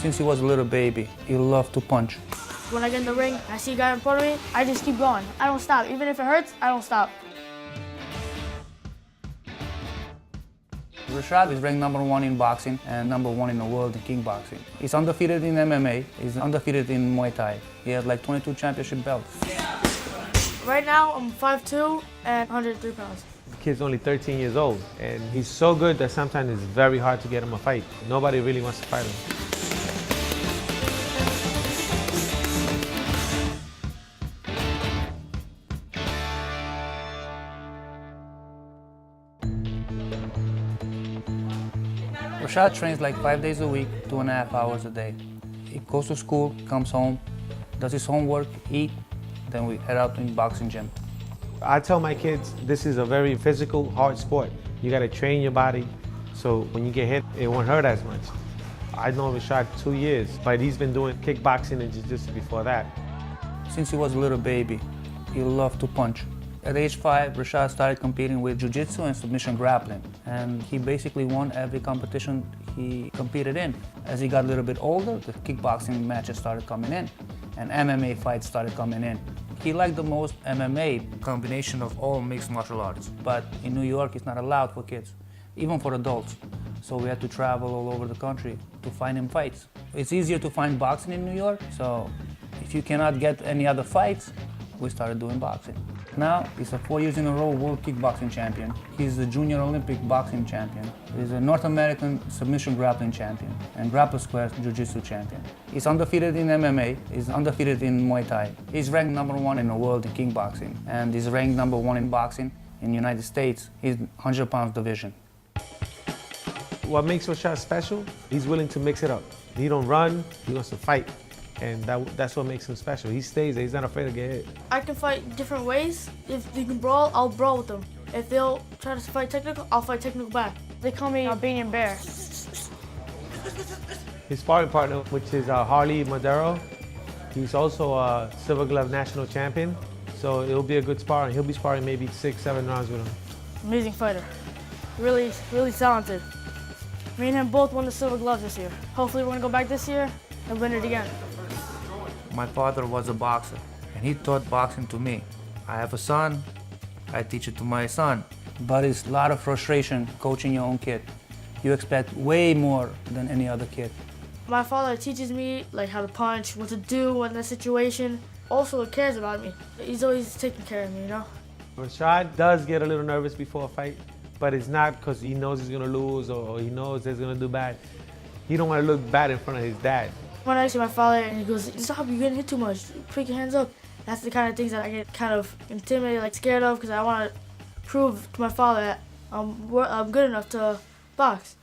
Since he was a little baby, he loved to punch. When I get in the ring, I see a guy in front of me, I just keep going. I don't stop. Even if it hurts, I don't stop. Rashad is ranked #1 in boxing and #1 in the world in kickboxing. He's undefeated in MMA, he's undefeated in Muay Thai. He has like 22 championship belts. Right now, I'm 5'2" and 103 pounds. The kid's only 13 years old, and he's so good that sometimes it's very hard to get him a fight. Nobody really wants to fight him. Rashad trains like 5 days a week, 2.5 hours a day. He goes to school, comes home, does his homework, eat, then we head out to the boxing gym. I tell my kids this is a very physical, hard sport. You gotta train your body so when you get hit, it won't hurt as much. I've known Rashad 2 years, but he's been doing kickboxing and jiu-jitsu before that. Since he was a little baby, he loved to punch. At age 5, Rashad started competing with jiu-jitsu and submission grappling, and he basically won every competition he competed in. As he got a little bit older, the kickboxing matches started coming in, and MMA fights started coming in. He liked the most MMA, combination of all mixed martial arts, but in New York it's not allowed for kids, even for adults. So we had to travel all over the country to find him fights. It's easier to find boxing in New York, so if you cannot get any other fights, we started doing boxing. Now, he's a 4 years in a row world kickboxing champion. He's a junior Olympic boxing champion. He's a North American submission grappling champion and grapple square jiu-jitsu champion. He's undefeated in MMA, he's undefeated in Muay Thai. He's ranked #1 in the world in kickboxing, and he's ranked #1 in boxing in the United States. He's 100 pounds division. What makes Rashad special, he's willing to mix it up. He don't run, he wants to fight. And that's what makes him special. He stays there, he's not afraid to get hit. I can fight different ways. If they can brawl, I'll brawl with them. If they'll try to fight technical, I'll fight technical back. They call me Albanian Bear. His sparring partner, which is Harley Madero, he's also a Silver Glove national champion. So it'll be a good sparring. He'll be sparring maybe 6-7 rounds with him. Amazing fighter. Really, really talented. Me and him both won the Silver Glove this year. Hopefully we're gonna go back this year and win it again. My father was a boxer, and he taught boxing to me. I have a son, I teach it to my son. But it's a lot of frustration coaching your own kid. You expect way more than any other kid. My father teaches me like how to punch, what to do in that situation. Also cares about me. He's always taking care of me, you know? Rashad does get a little nervous before a fight, but it's not because he knows he's gonna lose or he knows he's gonna do bad. He don't wanna look bad in front of his dad. When I see my father and he goes, "Stop, you're getting hit too much. Pick your hands up." That's the kind of things that I get kind of intimidated, like scared of, because I want to prove to my father that I'm good enough to box.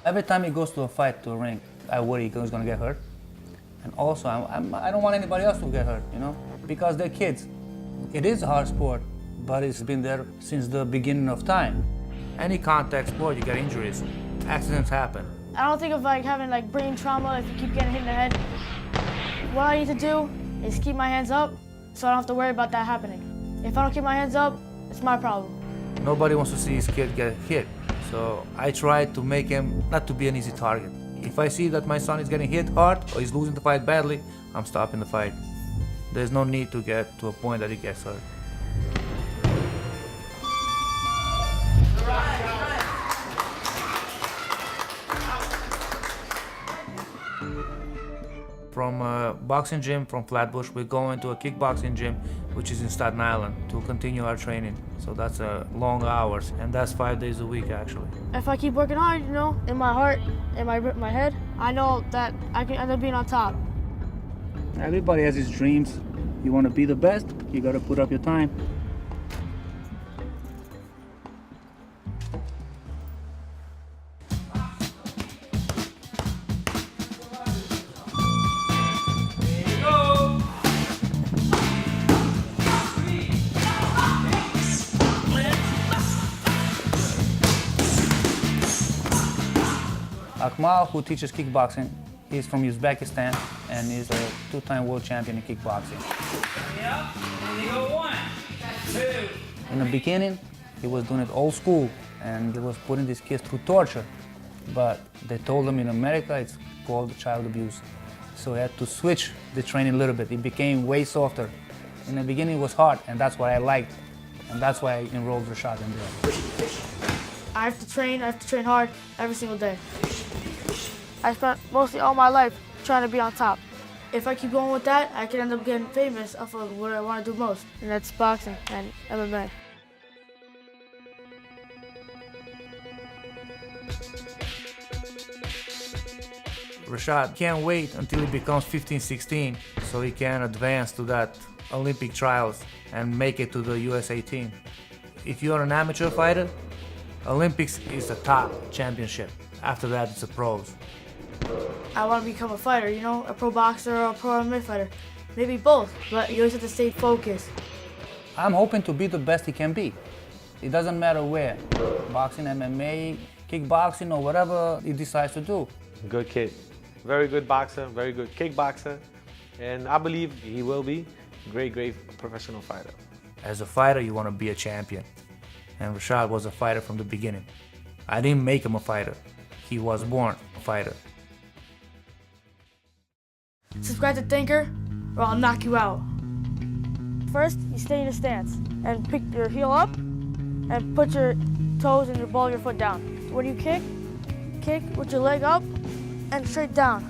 Every time he goes to a fight, to a ring, I worry he's gonna get hurt. And also, I don't want anybody else to get hurt, you know? Because they're kids. It is a hard sport, but it's been there since the beginning of time. Any contact sport, you get injuries. Accidents happen. I don't think of like having like brain trauma if you keep getting hit in the head. What I need to do is keep my hands up so I don't have to worry about that happening. If I don't keep my hands up, it's my problem. Nobody wants to see his kid get hit. So I try to make him not to be an easy target. If I see that my son is getting hit hard or he's losing the fight badly, I'm stopping the fight. There's no need to get to a point that he gets hurt. From a boxing gym from Flatbush, we're going to a kickboxing gym, which is in Staten Island, to continue our training. So that's long hours, and that's 5 days a week, actually. If I keep working hard, you know, in my heart, in my head, I know that I can end up being on top. Everybody has his dreams. You want to be the best, you got to put up your time. Akmal, who teaches kickboxing, he's from Uzbekistan and he's a two-time world champion in kickboxing. Yeah, and you go 1, 2. In the beginning, he was doing it old school and he was putting these kids through torture. But they told him in America it's called child abuse. So he had to switch the training a little bit. It became way softer. In the beginning it was hard, and that's what I liked. And that's why I enrolled Rashad in there. I have to train hard every single day. I spent mostly all my life trying to be on top. If I keep going with that, I can end up getting famous off of what I want to do most, and that's boxing and MMA. Rashad can't wait until he becomes 15, 16 so he can advance to that Olympic trials and make it to the USA team. If you're an amateur fighter, Olympics is the top championship. After that, it's the pros. I want to become a fighter, you know, a pro boxer or a pro MMA fighter. Maybe both, but you always have to stay focused. I'm hoping to be the best he can be. It doesn't matter where, boxing, MMA, kickboxing, or whatever he decides to do. Good kid. Very good boxer, very good kickboxer. And I believe he will be a great, great professional fighter. As a fighter, you want to be a champion. And Rashad was a fighter from the beginning. I didn't make him a fighter. He was born a fighter. Subscribe to Thinker, or I'll knock you out. First, you stay in a stance and pick your heel up and put your toes and your ball of your foot down. When you kick with your leg up and straight down.